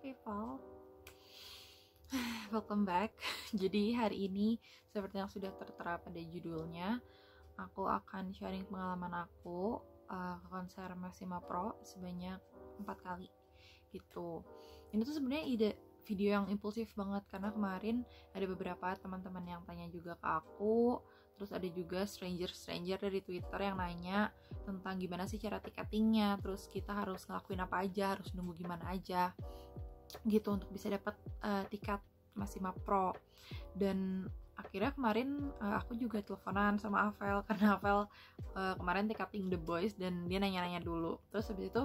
people, welcome back. Jadi hari ini seperti yang sudah tertera pada judulnya, aku akan sharing pengalaman aku ke konser Massima Pro sebanyak 4 kali gitu. Ini tuh sebenarnya ide video yang impulsif banget karena kemarin ada beberapa teman-teman yang tanya juga ke aku, terus ada juga stranger dari Twitter yang nanya tentang gimana sih cara tiketingnya, terus kita harus ngelakuin apa aja, harus nunggu gimana aja gitu untuk bisa dapat tiket Massima Pro. Dan akhirnya kemarin aku juga teleponan sama Avel karena Avel kemarin tiketing The Boys dan dia nanya-nanya dulu. Terus habis itu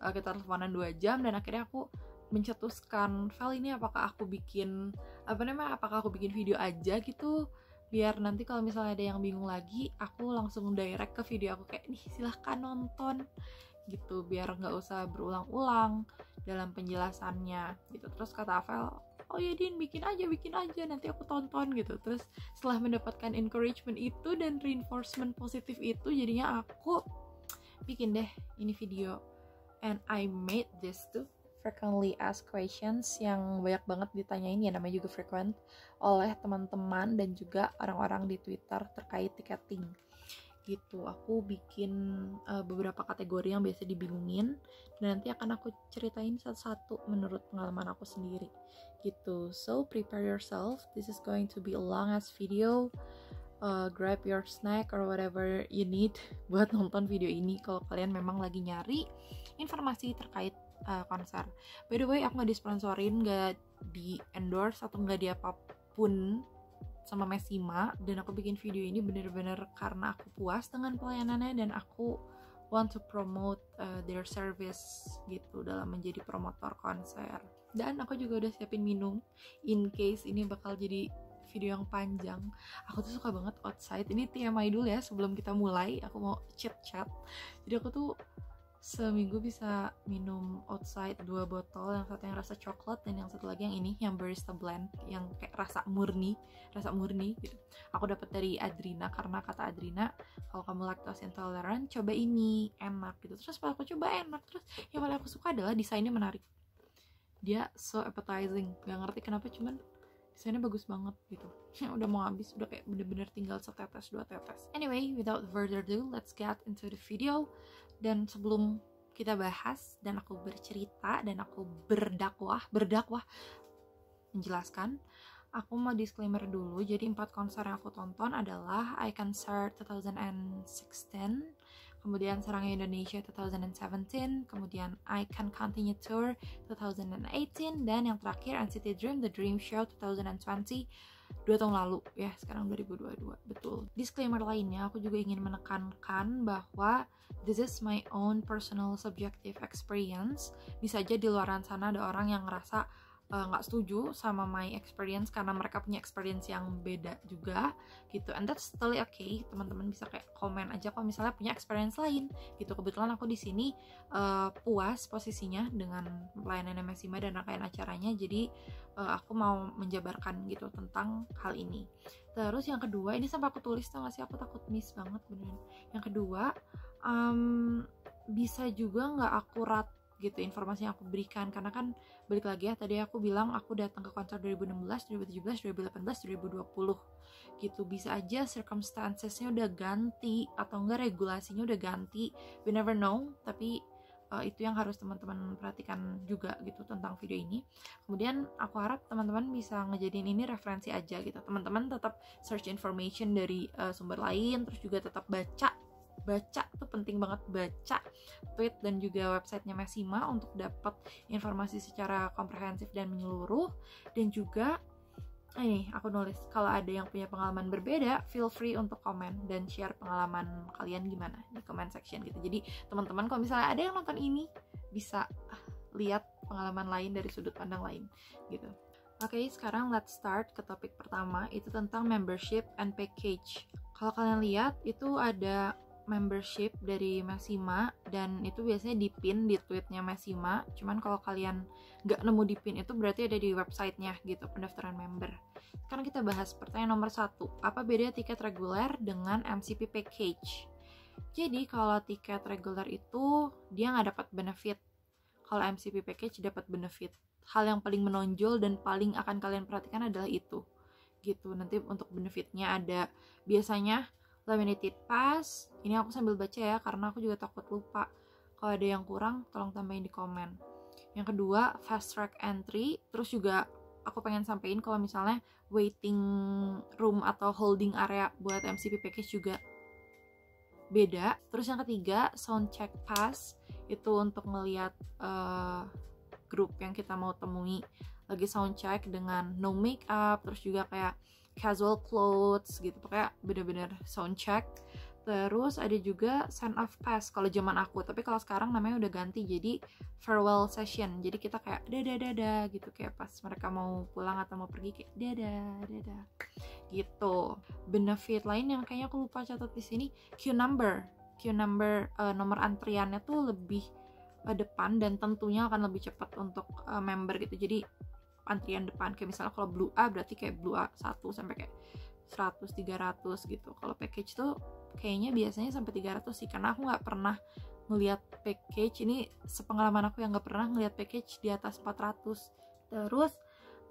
kita teleponan 2 jam dan akhirnya aku mencetuskan, Vel, ini apakah aku bikin video aja gitu, biar nanti kalau misalnya ada yang bingung lagi aku langsung direct ke video aku kayak nih silahkan nonton gitu, biar nggak usah berulang-ulang dalam penjelasannya gitu. Terus kata Avel, oh ya Din, bikin aja nanti aku tonton gitu. Terus setelah mendapatkan encouragement itu dan reinforcement positif itu, jadinya aku bikin deh ini video. And I made this too, frequently asked questions, yang banyak banget ditanyain, ya namanya juga frequent, oleh teman-teman dan juga orang-orang di Twitter terkait tiketing gitu. Aku bikin beberapa kategori yang biasa dibingungin dan nanti akan aku ceritain satu-satu menurut pengalaman aku sendiri gitu. So prepare yourself, this is going to be a long ass video. Grab your snack or whatever you need buat nonton video ini kalau kalian memang lagi nyari informasi terkait konser. By the way, aku nggak disponsorin, nggak di endorse atau nggak di apapun sama Massima, dan aku bikin video ini bener-bener karena aku puas dengan pelayanannya dan aku want to promote their service gitu dalam menjadi promotor konser. Dan aku juga udah siapin minum in case ini bakal jadi video yang panjang. Aku tuh suka banget outside. Ini TMI dulu ya sebelum kita mulai, aku mau chat. Jadi aku tuh seminggu bisa minum outside 2 botol, yang satu yang rasa coklat dan yang satu lagi yang ini, yang barista blend, yang kayak rasa murni gitu. Aku dapat dari Adrina karena kata Adrina kalau kamu lactose intolerant coba ini, enak gitu. Terus pas aku coba enak, terus yang paling aku suka adalah desainnya menarik, dia so appetizing, gak ngerti kenapa, cuman desainnya bagus banget gitu. Udah mau habis, udah kayak bener-bener tinggal setetes 2 tetes. Anyway, without further ado, let's get into the video. Dan sebelum kita bahas dan aku bercerita dan aku berdakwah menjelaskan, aku mau disclaimer dulu. Jadi 4 konser yang aku tonton adalah iConcert 2016, kemudian Sarang Indonesia 2017, kemudian I Can Continue Tour 2018, dan yang terakhir NCT Dream The Dream Show 2020, 2 tahun lalu ya, sekarang 2022. Betul. Disclaimer lainnya, aku juga ingin menekankan bahwa this is my own personal subjective experience. Bisa aja di luar sana ada orang yang ngerasa nggak setuju sama my experience karena mereka punya experience yang beda juga gitu, and that's totally okay. Teman-teman bisa kayak komen aja kalau misalnya punya experience lain gitu. Kebetulan aku di sini puas posisinya dengan pelayanan Massima dan rangkaian acaranya, jadi aku mau menjabarkan gitu tentang hal ini. Terus yang kedua, ini sampai aku tulis, tau gak sih, aku takut miss banget beneran. Yang kedua, bisa juga nggak akurat gitu informasi yang aku berikan, karena kan balik lagi ya, tadi aku bilang aku datang ke konser 2016, 2017, 2018, 2020 gitu. Bisa aja circumstancesnya udah ganti atau enggak regulasinya udah ganti, we never know. Tapi itu yang harus teman-teman perhatikan juga gitu tentang video ini. Kemudian aku harap teman-teman bisa ngejadiin ini referensi aja gitu. Teman-teman tetap search information dari sumber lain, terus juga tetap baca tuh penting banget, baca tweet dan juga websitenya Massima untuk dapat informasi secara komprehensif dan menyeluruh. Dan juga ini aku nulis, kalau ada yang punya pengalaman berbeda, feel free untuk komen dan share pengalaman kalian gimana di comment section gitu. Jadi teman-teman kalau misalnya ada yang nonton ini bisa lihat pengalaman lain dari sudut pandang lain gitu. Oke, sekarang let's start ke topik pertama, itu tentang membership and package. Kalau kalian lihat itu ada membership dari Massima dan itu biasanya di-pin di tweetnya Massima. Cuman kalau kalian nggak nemu di-pin itu berarti ada di websitenya gitu, pendaftaran member. Sekarang kita bahas pertanyaan nomor 1, apa beda tiket reguler dengan MCP package? Jadi kalau tiket reguler itu dia nggak dapat benefit. kalau MCP package dapat benefit. Hal yang paling menonjol dan paling akan kalian perhatikan adalah itu gitu. Nanti untuk benefitnya ada biasanya limited pass. Ini aku sambil baca ya karena aku juga takut lupa. Kalau ada yang kurang tolong tambahin di komen. Yang kedua fast track entry. Terus juga aku pengen sampein kalau misalnya waiting room atau holding area buat MCP package juga beda. Terus yang ketiga sound check pass, itu untuk ngelihat grup yang kita mau temui lagi sound check dengan no makeup, terus juga kayak casual clothes gitu, kayak bener-bener sound check. Terus ada juga send off pass kalau zaman aku, tapi kalau sekarang namanya udah ganti jadi farewell session. Jadi kita kayak dadah gitu, kayak pas mereka mau pulang atau mau pergi kayak dadah gitu. Benefit lain yang kayaknya aku lupa catat di sini, queue number nomor antriannya tuh lebih depan dan tentunya akan lebih cepat untuk member gitu. Jadi antrian depan, kayak misalnya kalau Blue A berarti kayak Blue A 1 sampai kayak 100 300 gitu. Kalau package tuh kayaknya biasanya sampai 300 sih, karena aku nggak pernah ngelihat package ini, sepengalaman aku yang nggak pernah ngelihat package di atas 400. Terus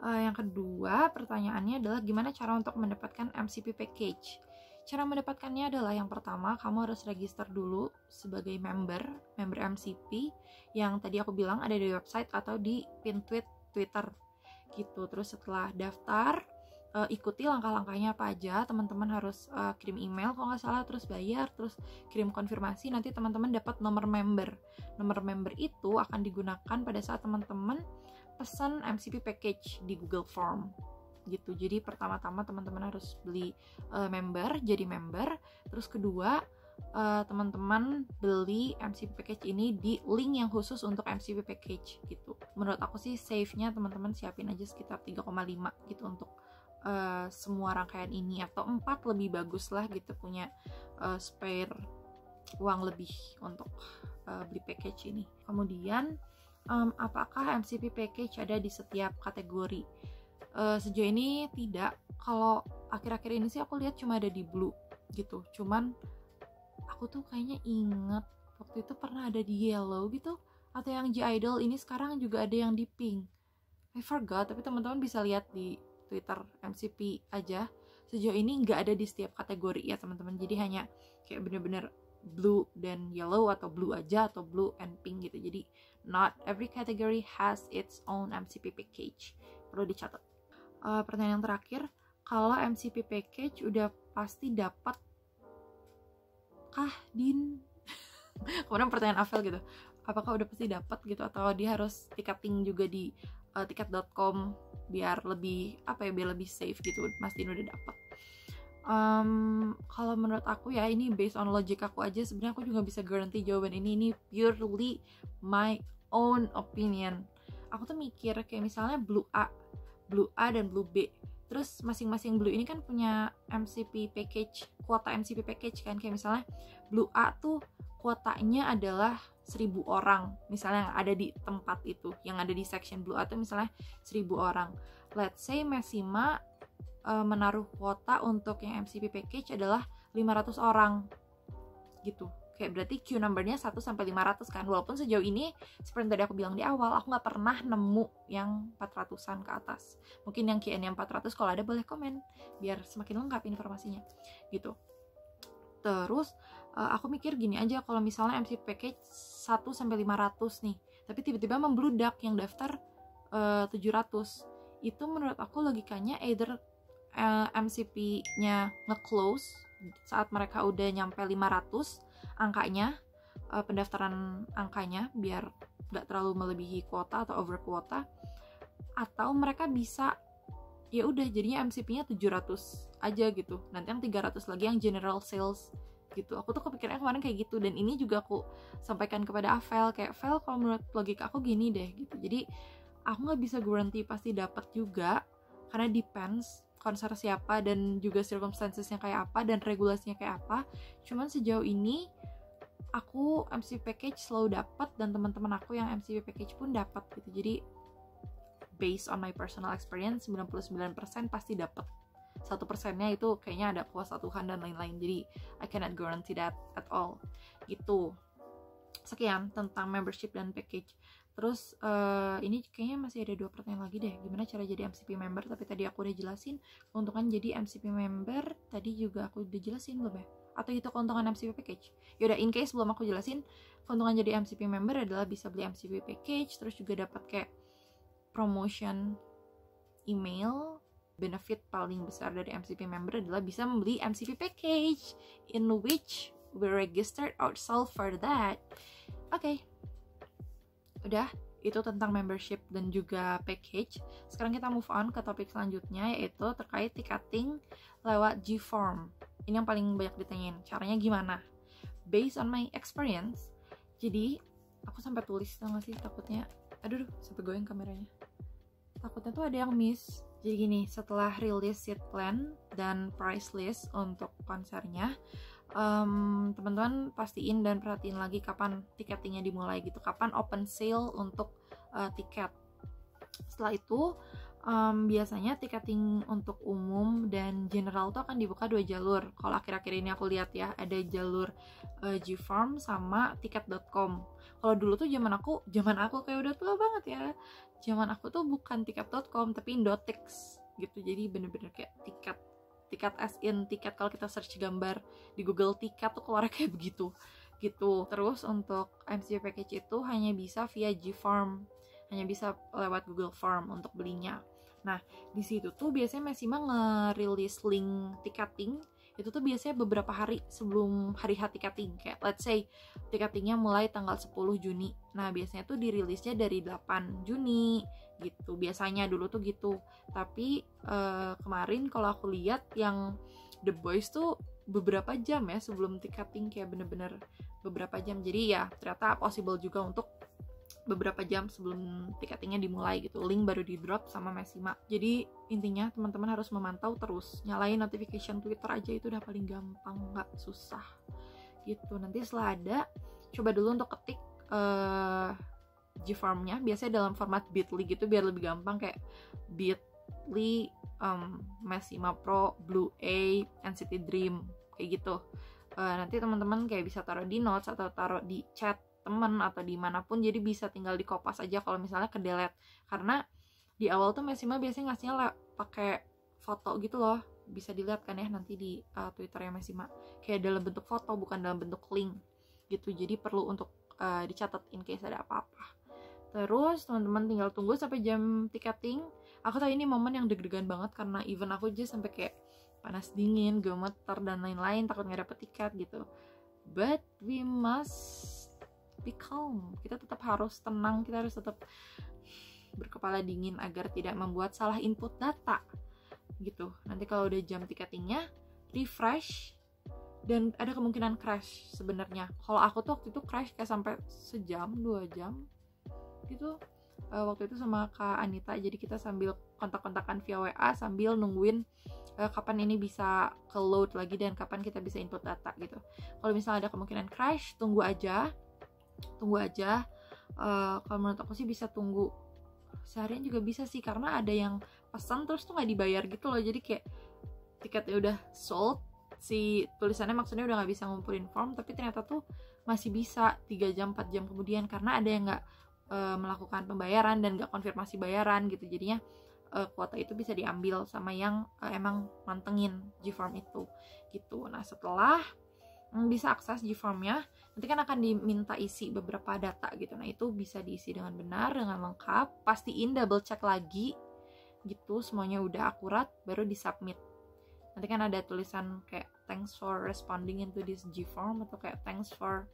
yang kedua pertanyaannya adalah gimana cara untuk mendapatkan MCP package. Cara mendapatkannya adalah yang pertama, kamu harus register dulu sebagai member MCP yang tadi aku bilang ada di website atau di pin tweet Twitter gitu. Terus setelah daftar, ikuti langkah-langkahnya apa aja. Teman-teman harus kirim email kalau nggak salah, terus bayar, terus kirim konfirmasi. Nanti teman-teman dapat nomor member. Nomor member itu akan digunakan pada saat teman-teman pesan MCP package di Google Form gitu. Jadi pertama-tama teman-teman harus beli jadi member. Terus kedua, teman-teman beli MCP package ini di link yang khusus untuk MCP package gitu. Menurut aku sih save-nya teman-teman siapin aja sekitar 3,5 gitu untuk semua rangkaian ini, atau 4 lebih bagus lah gitu, punya spare uang lebih untuk beli package ini. Kemudian apakah MCP package ada di setiap kategori? Sejauh ini tidak. Kalau akhir-akhir ini sih aku lihat cuma ada di Blue gitu. Cuman aku tuh kayaknya inget waktu itu pernah ada di Yellow gitu, atau yang G-Idol ini sekarang juga ada yang di Pink. I forgot, tapi teman-teman bisa lihat di Twitter MCP aja. Sejauh ini nggak ada di setiap kategori ya teman-teman. Jadi hanya kayak bener-bener Blue dan Yellow, atau Blue aja, atau Blue and Pink gitu. Jadi not every category has its own MCP package. Perlu dicatat. Pertanyaan yang terakhir, kalau MCP package udah pasti dapat kah, Din? Kemudian pertanyaan Avel gitu, apakah udah pasti dapat gitu, atau dia harus ticketing juga di tiket.com biar lebih biar lebih safe gitu, mastiin udah dapat. Kalau menurut aku ya, ini based on logic aku aja, sebenarnya aku juga bisa guarantee jawaban ini purely my own opinion. Aku tuh mikir kayak misalnya Blue A dan Blue B. Terus masing-masing Blue ini kan punya MCP package, kuota MCP package kan. Kayak misalnya Blue A tuh kuotanya adalah 1000 orang. Misalnya yang ada di tempat itu, yang ada di section Blue A tuh misalnya 1000 orang. Let's say Mesima menaruh kuota untuk yang MCP package adalah 500 orang gitu. Kayak berarti queue numbernya 1-500 kan. Walaupun sejauh ini seperti tadi aku bilang di awal, aku nggak pernah nemu yang 400-an ke atas. Mungkin yang QN yang 400 kalau ada boleh komen biar semakin lengkap informasinya gitu. Terus aku mikir gini aja, kalau misalnya MC package 1-500 nih, tapi tiba-tiba membludak yang daftar 700, itu menurut aku logikanya either MCP-nya nge-close saat mereka udah nyampe 500 angkanya, pendaftaran angkanya, biar nggak terlalu melebihi kuota atau over kuota, atau mereka bisa ya udah jadinya MCP-nya 700 aja gitu, nanti yang 300 lagi yang general sales gitu. Aku tuh kepikirannya kemarin kayak gitu, dan ini juga aku sampaikan kepada Avel, kayak Vel, kalau menurut logika aku gini deh gitu. Jadi aku nggak bisa guarantee pasti dapat juga, karena depends konser siapa dan juga circumstancesnya kayak apa dan regulasinya kayak apa. Cuman sejauh ini aku MC package selalu dapat, dan teman-teman aku yang MC package pun dapat gitu. Jadi based on my personal experience, 99% pasti dapat. 1%-nya itu kayaknya ada kuasa Tuhan dan lain-lain. Jadi I cannot guarantee that at all gitu. Sekian tentang membership dan package. Terus ini kayaknya masih ada 2 pertanyaan lagi deh, gimana cara jadi MCP member, tapi tadi aku udah jelasin. Keuntungan jadi MCP member tadi juga aku udah jelasin belum ya? Atau itu keuntungan MCP package? Yaudah, in case belum aku jelasin, keuntungan jadi MCP member adalah bisa beli MCP package, terus juga dapat kayak promotion email. Benefit paling besar dari MCP member adalah bisa membeli MCP package, in which we registered ourselves for that. Oke. Udah, itu tentang membership dan juga package. Sekarang kita move on ke topik selanjutnya, yaitu terkait ticketing lewat Gform. Ini yang paling banyak ditanyain, caranya gimana? Based on my experience, jadi aku sampai tulis, tau gak sih, takutnya aduh sampai goyang kameranya, takutnya tuh ada yang miss. Jadi gini, setelah rilis seat plan dan price list untuk konsernya, teman-teman pastiin dan perhatiin lagi kapan tiketingnya dimulai gitu, kapan open sale untuk tiket. Setelah itu biasanya tiketing untuk umum dan general tuh akan dibuka 2 jalur. Kalau akhir-akhir ini aku lihat ya, ada jalur Gform sama tiket.com. Kalau dulu tuh zaman aku kayak udah tua banget ya. Zaman aku tuh bukan tiket.com tapi Indotix gitu. Jadi bener-bener kayak tiket as in tiket, kalau kita search gambar di Google tiket tuh keluar kayak begitu gitu. Terus untuk MCP package itu hanya bisa via Gform, hanya bisa lewat Google Form untuk belinya. Nah, di situ tuh biasanya Mesima ngerilis link tiketing itu tuh biasanya beberapa hari sebelum hari H tiketing. Kayak let's say tiketingnya mulai tanggal 10 Juni. Nah, biasanya tuh dirilisnya dari 8 Juni gitu. Biasanya dulu tuh gitu. Tapi kemarin kalau aku lihat yang The Boys tuh beberapa jam ya sebelum tiketing, kayak bener-bener beberapa jam. Jadi ya ternyata possible juga untuk beberapa jam sebelum tiketingnya dimulai gitu. Link baru di drop sama Mesima. Jadi intinya teman-teman harus memantau terus, nyalain notification Twitter aja, itu udah paling gampang, nggak susah gitu. Nanti setelah ada, coba dulu untuk ketik Gform-nya, biasanya dalam format bit.ly gitu biar lebih gampang, kayak bit.ly Mesima Pro Blue A NCT Dream kayak gitu. Nanti teman-teman kayak bisa taruh di notes atau taruh di chat temen atau dimanapun, jadi bisa tinggal di kopas aja kalau misalnya ke delete. Karena di awal tuh Mesima biasanya ngasihnya pakai foto gitu loh, bisa dilihat kan ya nanti di Twitternya Mesima, kayak dalam bentuk foto bukan dalam bentuk link gitu. Jadi perlu untuk dicatat in case ada apa-apa. Terus teman-teman tinggal tunggu sampai jam tiketing. Aku tahu ini momen yang deg-degan banget karena event aku aja sampai kayak panas dingin, gemeter dan lain-lain, takut nggak dapet tiket gitu. But we must be calm, kita tetap harus tenang, kita harus tetap berkepala dingin agar tidak membuat salah input data gitu. Nanti kalau udah jam tiketingnya, refresh, dan ada kemungkinan crash sebenarnya. Kalau aku tuh waktu itu crash kayak sampai sejam 2 jam gitu. Waktu itu sama Kak Anita, jadi kita sambil kontak-kontakan via WA sambil nungguin kapan ini bisa ke load lagi dan kapan kita bisa input data gitu. Kalau misalnya ada kemungkinan crash, tunggu aja. Kalau menurut aku sih bisa tunggu seharian juga bisa sih, karena ada yang pesan terus tuh nggak dibayar gitu loh. Jadi kayak tiketnya udah sold, si tulisannya maksudnya udah nggak bisa ngumpulin form, tapi ternyata tuh masih bisa 3 jam 4 jam kemudian karena ada yang nggak melakukan pembayaran dan nggak konfirmasi bayaran gitu. Jadinya kuota itu bisa diambil sama yang emang mantengin Gform itu gitu. Nah, setelah bisa akses Gform-nya, nanti kan akan diminta isi beberapa data gitu. Nah, itu bisa diisi dengan benar, dengan lengkap, pastiin double check lagi gitu semuanya udah akurat, baru disubmit. Nanti kan ada tulisan kayak thanks for responding into this Gform, atau kayak thanks for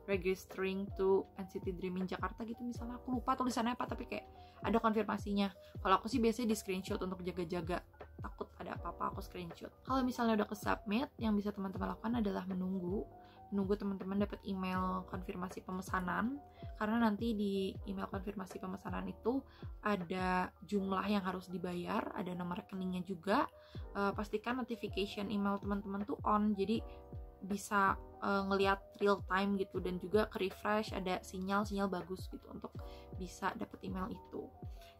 registering to NCT Dreaming Jakarta gitu misalnya. Aku lupa tulisannya apa, tapi kayak ada konfirmasinya. Kalau aku sih biasanya di screenshot untuk jaga-jaga, takut ada apa-apa aku screenshot. Kalau misalnya udah ke submit, yang bisa teman-teman lakukan adalah menunggu teman-teman dapat email konfirmasi pemesanan, karena nanti di email konfirmasi pemesanan itu ada jumlah yang harus dibayar, ada nomor rekeningnya juga. Pastikan notification email teman-teman tuh on, jadi bisa ngelihat real time gitu, dan juga ke refresh ada sinyal bagus gitu untuk bisa dapat email itu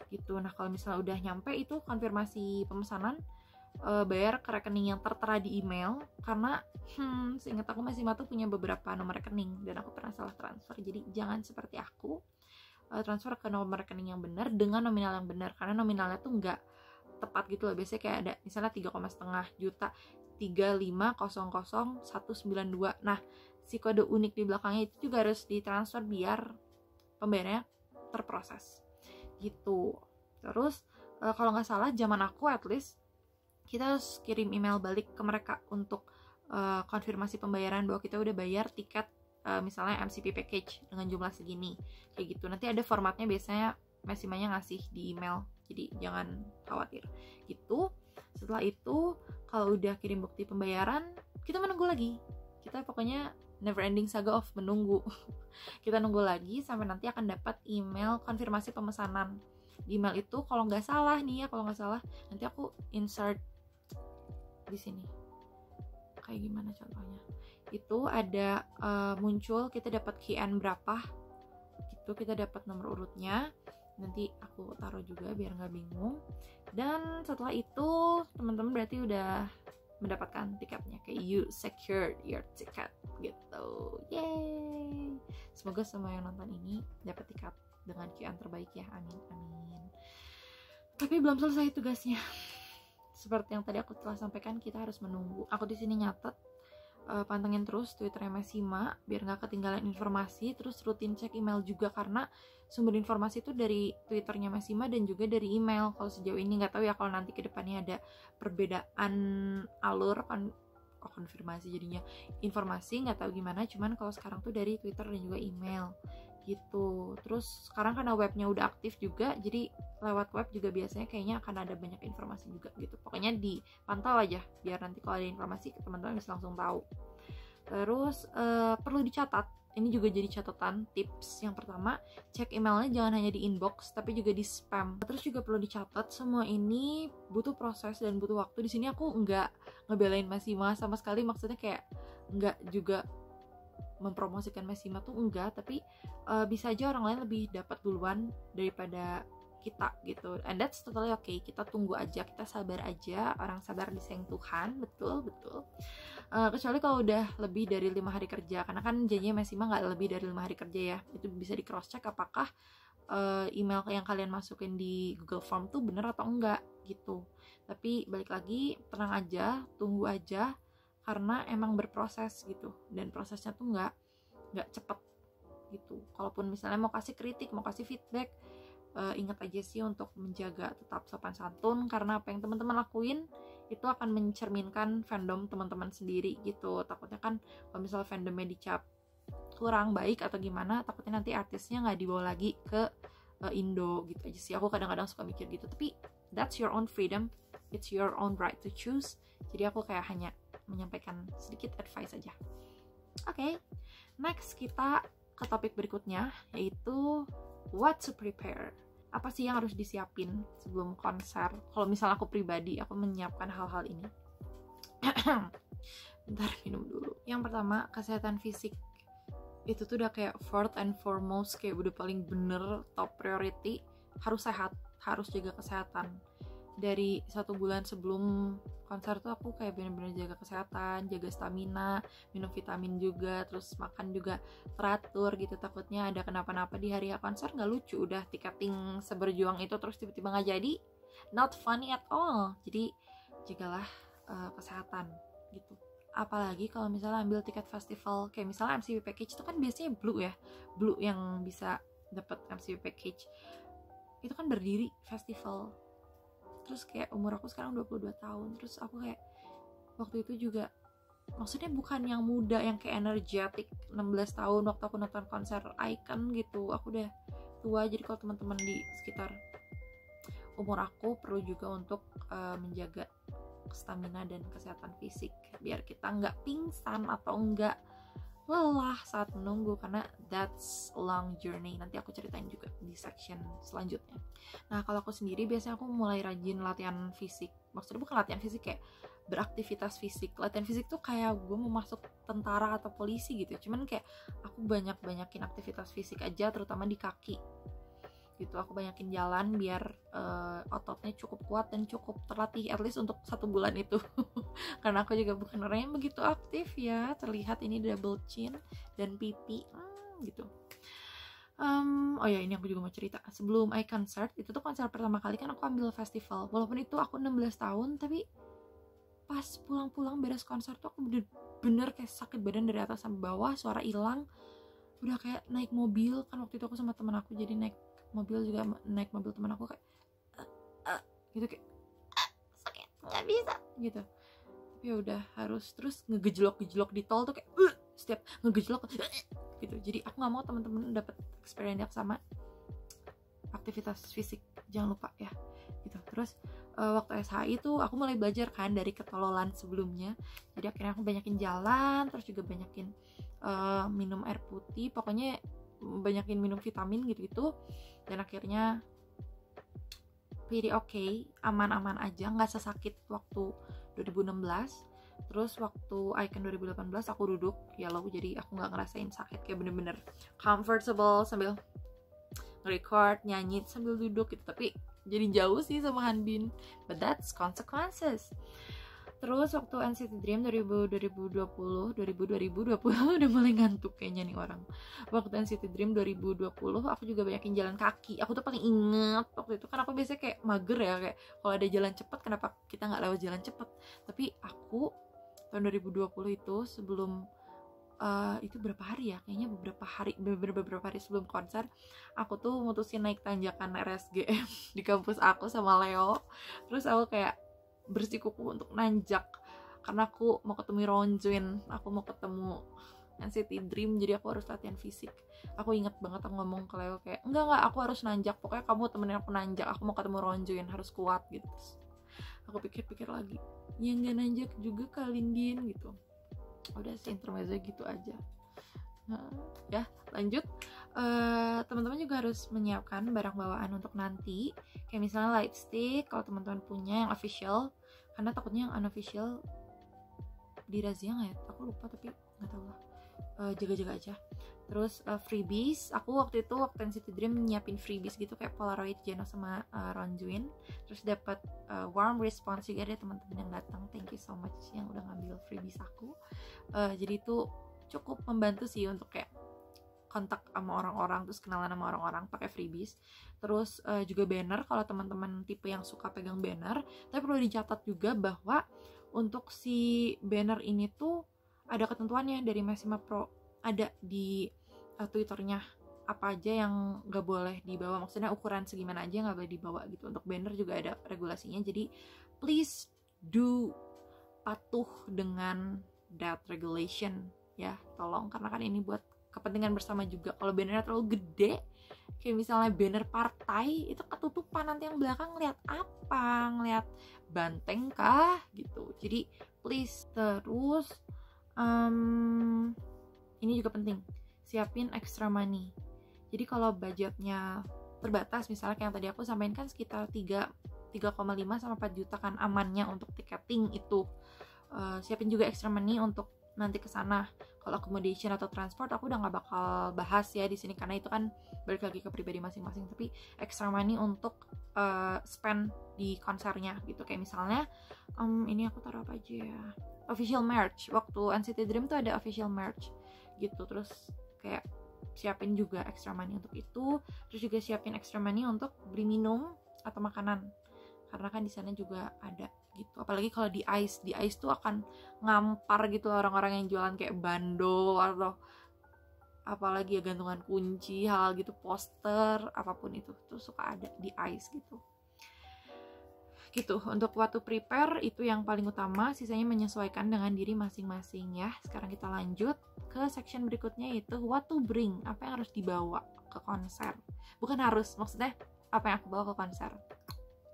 gitu. Nah, kalau misalnya udah nyampe itu konfirmasi pemesanan, bayar ke rekening yang tertera di email, karena seingat aku Mesima tuh punya beberapa nomor rekening dan aku pernah salah transfer, jadi jangan seperti aku. transfer ke nomor rekening yang benar dengan nominal yang benar, karena nominalnya tuh nggak tepat gitu loh. Biasanya kayak ada misalnya 3,5 juta 3500192. Nah, si kode unik di belakangnya itu juga harus ditransfer biar pembayarannya terproses gitu. Terus kalau nggak salah zaman aku at least kita harus kirim email balik ke mereka untuk konfirmasi pembayaran bahwa kita udah bayar tiket misalnya MCP package dengan jumlah segini, kayak gitu. Nanti ada formatnya, biasanya Messimanya ngasih di email, jadi jangan khawatir gitu. Setelah itu kalau udah kirim bukti pembayaran, kita menunggu lagi. Kita pokoknya never ending saga of menunggu. Kita nunggu lagi sampai nanti akan dapat email konfirmasi pemesanan. Di email itu kalau nggak salah nanti aku insert di sini. Kayak gimana contohnya? Itu ada muncul kita dapat KN berapa, gitu, kita dapat nomor urutnya. Nanti aku taruh juga biar nggak bingung. Dan setelah itu teman-teman berarti udah mendapatkan tiketnya, kayak you secured your ticket gitu. Yeay! Semoga semua yang nonton ini dapat tiket dengan QN terbaik ya, amin amin. Tapi belum selesai tugasnya. Seperti yang tadi aku telah sampaikan, kita harus menunggu. Aku di sini nyatet, pantengin terus Twitternya Messima biar nggak ketinggalan informasi. Terus rutin cek email juga, karena sumber informasi itu dari Twitternya Messima dan juga dari email. Kalau sejauh ini nggak tahu ya, kalau nanti kedepannya ada perbedaan alur konfirmasi jadinya informasi, nggak tahu gimana. Cuman kalau sekarang tuh dari Twitter dan juga email gitu. Terus sekarang karena webnya udah aktif juga, jadi lewat web juga biasanya kayaknya akan ada banyak informasi juga gitu. Pokoknya dipantau aja biar nanti kalau ada informasi teman-teman bisa langsung tahu. Terus perlu dicatat, ini juga jadi catatan tips. Yang pertama, cek emailnya jangan hanya di inbox tapi juga di spam. Terus juga perlu dicatat, semua ini butuh proses dan butuh waktu. Di sini aku nggak ngebelain Messima sama sekali, maksudnya kayak nggak juga mempromosikan Messima tuh enggak, tapi bisa aja orang lain lebih dapat duluan daripada kita gitu, and that's totally okay. Kita tunggu aja, kita sabar aja, orang sabar disayang Tuhan, betul. Kecuali kalau udah lebih dari 5 hari kerja, karena kan janjinya Messima nggak lebih dari 5 hari kerja ya. Itu bisa di cross check apakah email yang kalian masukin di Google Form tuh bener atau enggak gitu. Tapi balik lagi, tenang aja, tunggu aja, karena emang berproses gitu, dan prosesnya tuh nggak cepet gitu. Kalaupun misalnya mau kasih kritik, mau kasih feedback, ingat aja sih untuk menjaga tetap sopan santun, karena apa yang teman-teman lakuin itu akan mencerminkan fandom teman-teman sendiri gitu. Takutnya kan kalau misalnya fandomnya dicap kurang baik atau gimana, takutnya nanti artisnya nggak dibawa lagi ke Indo gitu aja sih. Aku kadang-kadang suka mikir gitu, tapi that's your own freedom, it's your own right to choose. Jadi aku kayak hanya menyampaikan sedikit advice aja. Oke, next kita ke topik berikutnya, yaitu what to prepare. Apa sih yang harus disiapin sebelum konser? Kalau misalnya aku pribadi, aku menyiapkan hal-hal ini. Bentar, minum dulu. Yang pertama, kesehatan fisik. Itu tuh udah kayak first and foremost, kayak udah paling bener, top priority. Harus sehat, harus jaga kesehatan. Dari 1 bulan sebelum konser tuh aku kayak bener-bener jaga kesehatan, jaga stamina, minum vitamin juga, terus makan juga teratur gitu. Takutnya ada kenapa-napa di hari konser, nggak lucu. Udah tiketing seberjuang itu terus tiba-tiba nggak jadi, not funny at all. Jadi jagalah kesehatan gitu. Apalagi kalau misalnya ambil tiket festival, kayak misalnya MCP package itu kan biasanya Blue ya, Blue yang bisa dapat MCP package. Itu kan berdiri festival. Terus kayak umur aku sekarang 22 tahun. Terus aku kayak waktu itu juga, maksudnya bukan yang muda, yang kayak energetic 16 tahun waktu aku nonton konser Icon gitu. Aku udah tua. Jadi kalau teman-teman di sekitar umur aku perlu juga untuk menjaga stamina dan kesehatan fisik, biar kita nggak pingsan atau nggak lelah saat menunggu, karena that's a long journey. Nanti aku ceritain juga di section selanjutnya. Nah, kalau aku sendiri biasanya aku mulai rajin latihan fisik. Maksudnya bukan latihan fisik kayak beraktivitas fisik. Latihan fisik tuh kayak gue mau masuk tentara atau polisi gitu. Cuman kayak aku banyakin aktivitas fisik aja, terutama di kaki gitu. Aku banyakin jalan biar ototnya cukup kuat dan cukup terlatih at least untuk 1 bulan itu. Karena aku juga bukan orang yang begitu aktif ya. Terlihat ini double chin dan pipi gitu. Oh ya, ini aku juga mau cerita. Sebelum I concert, itu tuh konser pertama kali kan aku ambil festival. Walaupun itu aku 16 tahun, tapi pas pulang-pulang beres konser tuh aku bener-bener kayak sakit badan dari atas sampai bawah, suara hilang. Udah kayak naik mobil, kan waktu itu aku sama teman aku, jadi naik mobil teman aku kayak gitu, kayak sakit, nggak bisa gitu. Tapi ya udah harus terus ngegejlok di tol tuh kayak setiap ngegejlok gitu. Jadi aku nggak mau teman-teman dapat experience yang sama. Aktivitas fisik jangan lupa ya gitu. Terus waktu SHI tuh aku mulai belajar kan dari ketololan sebelumnya. Jadi akhirnya aku banyakin jalan, terus juga banyakin minum air putih, pokoknya banyakin minum vitamin gitu-gitu. Dan akhirnya pretty okay, aman-aman aja, nggak sesakit waktu 2016. Terus waktu Icon 2018 aku duduk yellow, jadi aku nggak ngerasain sakit, kayak bener-bener comfortable sambil record, nyanyi sambil duduk gitu. Tapi jadi jauh sih sama Hanbin, but that's consequences. Terus waktu NCT Dream 2020 udah mulai ngantuk kayaknya nih orang. Waktu NCT Dream 2020 aku juga banyakin jalan kaki. Aku tuh paling inget waktu itu kan aku biasanya kayak mager ya, kayak kalau ada jalan cepat kenapa kita nggak lewat jalan cepat. Tapi aku tahun 2020 itu sebelum itu berapa hari ya, kayaknya beberapa hari sebelum konser, aku tuh mutusin naik tanjakan RSGM di kampus aku sama Leo. Terus aku kayak bersikukuh untuk nanjak karena aku mau ketemu Ronjun, aku mau ketemu NCT Dream, jadi aku harus latihan fisik. Aku inget banget aku ngomong ke Leo kayak enggak aku harus nanjak, pokoknya kamu temenin aku nanjak, aku mau ketemu Ronjun, harus kuat gitu. Aku pikir-pikir lagi, ya nggak nanjak juga Kalin Din gitu. Udah sih intermezzo gitu aja. Ya lanjut, teman-teman juga harus menyiapkan barang bawaan untuk nanti, kayak misalnya light stick kalau teman-teman punya yang official, karena takutnya yang unofficial dirazia nggak ya, aku lupa tapi nggak tahu lah. Jaga-jaga aja. Terus freebies, aku waktu NCT Dream nyiapin freebies gitu kayak Polaroid Jeno sama Ronjuin. Terus dapat warm response juga dari teman-teman yang datang, thank you so much yang udah ngambil freebies aku. Jadi itu cukup membantu sih untuk kayak kontak sama orang-orang, terus kenalan sama orang-orang pakai freebies. Terus juga banner kalau teman-teman tipe yang suka pegang banner. Tapi perlu dicatat juga bahwa untuk si banner ini tuh ada ketentuannya dari Maxima Pro, ada di Twitternya apa aja yang nggak boleh dibawa, maksudnya ukuran segimana aja nggak boleh dibawa gitu. Untuk banner juga ada regulasinya, jadi please do patuh dengan that regulation ya, tolong, karena kan ini buat kepentingan bersama juga. Kalau bannernya terlalu gede, kayak misalnya banner partai, itu ketutupan, nanti yang belakang ngeliat apa, ngeliat banteng kah gitu. Jadi please. Terus ini juga penting, siapin extra money. Jadi kalau budgetnya terbatas, misalnya kayak yang tadi aku sampaikan kan sekitar 3,5 sama 4 juta kan amannya untuk tiketing itu. Siapin juga extra money untuk nanti ke sana. Kalau accommodation atau transport aku udah nggak bakal bahas ya di sini karena itu kan balik lagi ke pribadi masing-masing. Tapi extra money untuk spend di konsernya gitu. Kayak misalnya ini aku taruh apa aja ya, official merch. Waktu NCT Dream tuh ada official merch gitu. Terus kayak siapin juga extra money untuk itu. Terus juga siapin extra money untuk beli minum atau makanan, karena kan di sana juga ada gitu. Apalagi kalau di ice tuh akan ngampar gitu orang-orang yang jualan kayak bando atau apalagi ya gantungan kunci, hal gitu, poster, apapun itu tuh suka ada di ice gitu. Untuk waktu prepare itu yang paling utama, sisanya menyesuaikan dengan diri masing-masing ya. Sekarang kita lanjut ke section berikutnya, yaitu what to bring, apa yang harus dibawa ke konser. Bukan harus, maksudnya apa yang aku bawa ke konser.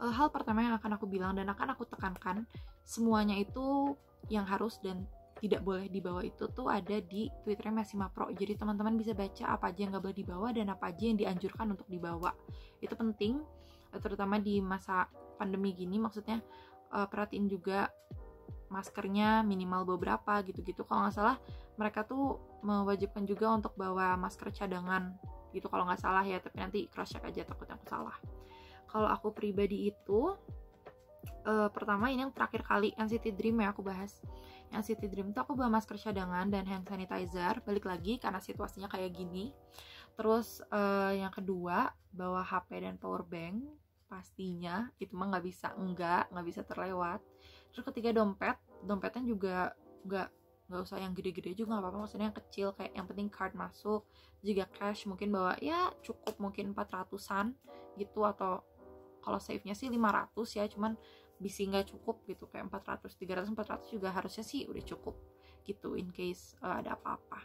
Hal pertama yang akan aku bilang dan akan aku tekankan, semuanya itu yang harus dan tidak boleh dibawa itu tuh ada di Twitternya Maxima Pro. Jadi teman-teman bisa baca apa aja yang gak boleh dibawa dan apa aja yang dianjurkan untuk dibawa. Itu penting, terutama di masa pandemi gini. Maksudnya perhatiin juga maskernya minimal beberapa gitu-gitu. Kalau nggak salah mereka tuh mewajibkan juga untuk bawa masker cadangan gitu kalau nggak salah ya, tapi nanti cross check aja, takutnya aku salah. Kalau aku pribadi itu pertama ini yang terakhir kali NCT Dream ya aku bahas. NCT Dream tuh aku bawa masker cadangan dan hand sanitizer, balik lagi karena situasinya kayak gini. Terus yang kedua, bawa HP dan power bank pastinya, itu mah nggak bisa terlewat. Terus ketiga, dompetnya juga nggak usah yang gede-gede juga, nggak apa-apa, maksudnya yang kecil, kayak yang penting card masuk. Juga cash mungkin bawa ya cukup mungkin 400-an gitu, atau kalau save-nya sih 500 ya, cuman bisa nggak cukup gitu, kayak 400, 300, 400 juga harusnya sih udah cukup gitu, in case ada apa-apa.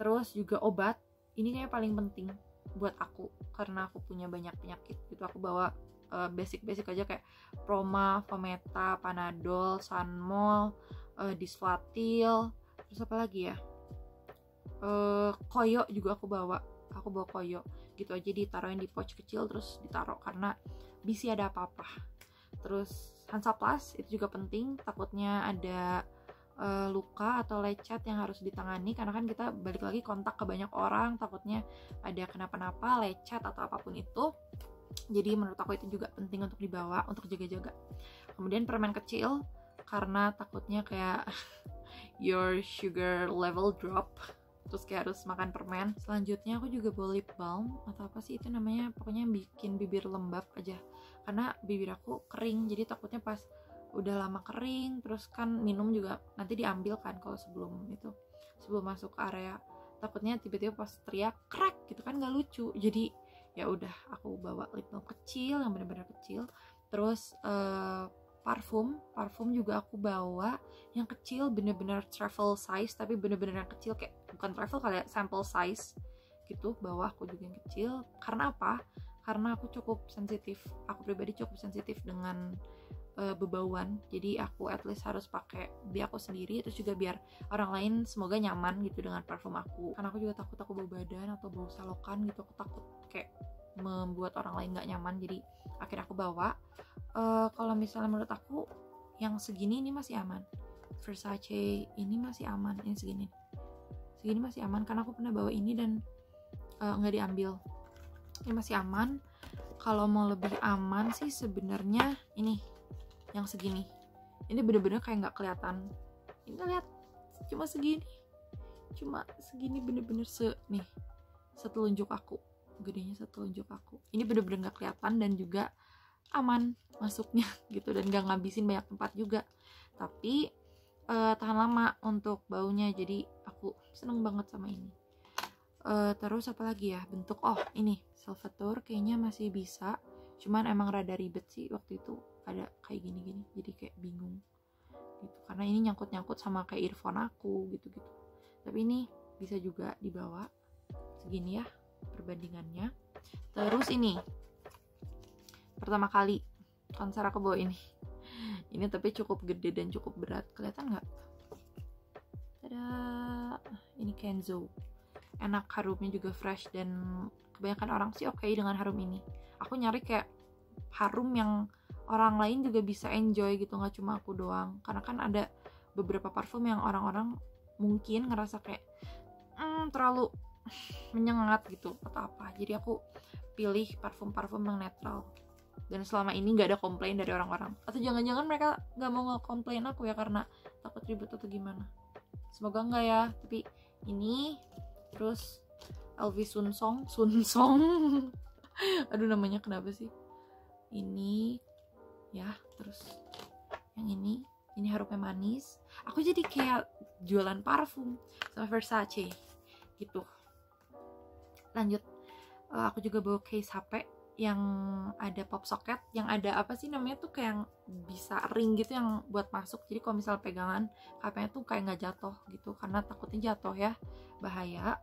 Terus juga obat, ini kayak paling penting buat aku karena aku punya banyak penyakit gitu. Aku bawa basic aja kayak Proma, Fometa, Panadol, Sanmol, Disflatyl, terus apa lagi ya, Koyo juga aku bawa Koyo gitu aja, ditaruhin di pouch kecil terus ditaruh karena bisa ada apa-apa. Terus Hansaplast itu juga penting, takutnya ada luka atau lecet yang harus ditangani, karena kan kita balik lagi kontak ke banyak orang, takutnya ada kenapa-napa, lecet atau apapun itu. Jadi menurut aku itu juga penting untuk dibawa, untuk jaga-jaga. Kemudian permen kecil, karena takutnya kayak your sugar level drop, terus kayak harus makan permen. Selanjutnya aku juga bawa lip balm atau apa sih itu namanya, pokoknya yang bikin bibir lembab aja, karena bibir aku kering, jadi takutnya pas udah lama kering, terus kan minum juga nanti diambil kan kalau sebelum masuk ke area, takutnya tiba-tiba pas teriak crack gitu kan nggak lucu. Jadi ya udah aku bawa lip balm kecil yang benar-benar kecil. Terus parfum juga aku bawa yang kecil, bener-bener travel size, tapi bener-bener yang kecil, kayak bukan travel, kayak sample size gitu, bawa aku juga yang kecil. Karena apa? Karena aku pribadi cukup sensitif dengan bebauan, jadi aku at least harus pakai biar aku sendiri, terus juga biar orang lain semoga nyaman gitu dengan parfum aku, karena aku juga takut aku bau badan atau bau selokan gitu, aku takut kayak membuat orang lain nggak nyaman, jadi akhirnya aku bawa. Kalau misalnya menurut aku yang segini ini masih aman, Versace ini masih aman, ini segini masih aman karena aku pernah bawa ini dan nggak diambil, ini masih aman. Kalau mau lebih aman sih sebenarnya ini yang segini, ini bener-bener kayak nggak kelihatan, ini lihat cuma segini bener-bener setelunjuk aku, gedenya setelunjuk aku, ini bener-bener nggak kelihatan dan juga aman masuknya gitu, dan nggak ngabisin banyak tempat juga, tapi tahan lama untuk baunya, jadi aku seneng banget sama ini. Terus apa lagi ya, bentuk, ini Salvatore kayaknya masih bisa, cuman emang rada ribet sih waktu itu ada kayak gini-gini, jadi kayak bingung gitu karena ini nyangkut sama kayak earphone aku gitu. Tapi ini bisa juga dibawa segini ya perbandingannya. Terus ini pertama kali konser aku bawa ini tapi cukup gede dan cukup berat, kelihatan nggak? Tada, ini Kenzo, enak, harumnya juga fresh, dan kebanyakan orang sih oke dengan harum ini. Aku nyari kayak harum yang orang lain juga bisa enjoy gitu, nggak cuma aku doang, karena kan ada beberapa parfum yang orang-orang mungkin ngerasa kayak terlalu menyengat gitu atau apa, jadi aku pilih parfum-parfum yang netral, dan selama ini nggak ada komplain dari orang-orang, atau jangan-jangan mereka nggak mau nge-komplain aku ya karena takut ribet atau gimana, semoga enggak ya. Tapi ini, terus Elvis Sunsong aduh namanya kenapa sih ini ya. Terus yang ini harumnya manis, aku jadi kayak jualan parfum sama Versace gitu. Lanjut, aku juga bawa case HP yang ada pop socket, yang ada apa sih namanya tuh, kayak yang bisa ring gitu yang buat masuk, jadi kalau misal pegangan HP-nya tuh kayak nggak jatuh gitu, karena takutnya jatuh ya, bahaya.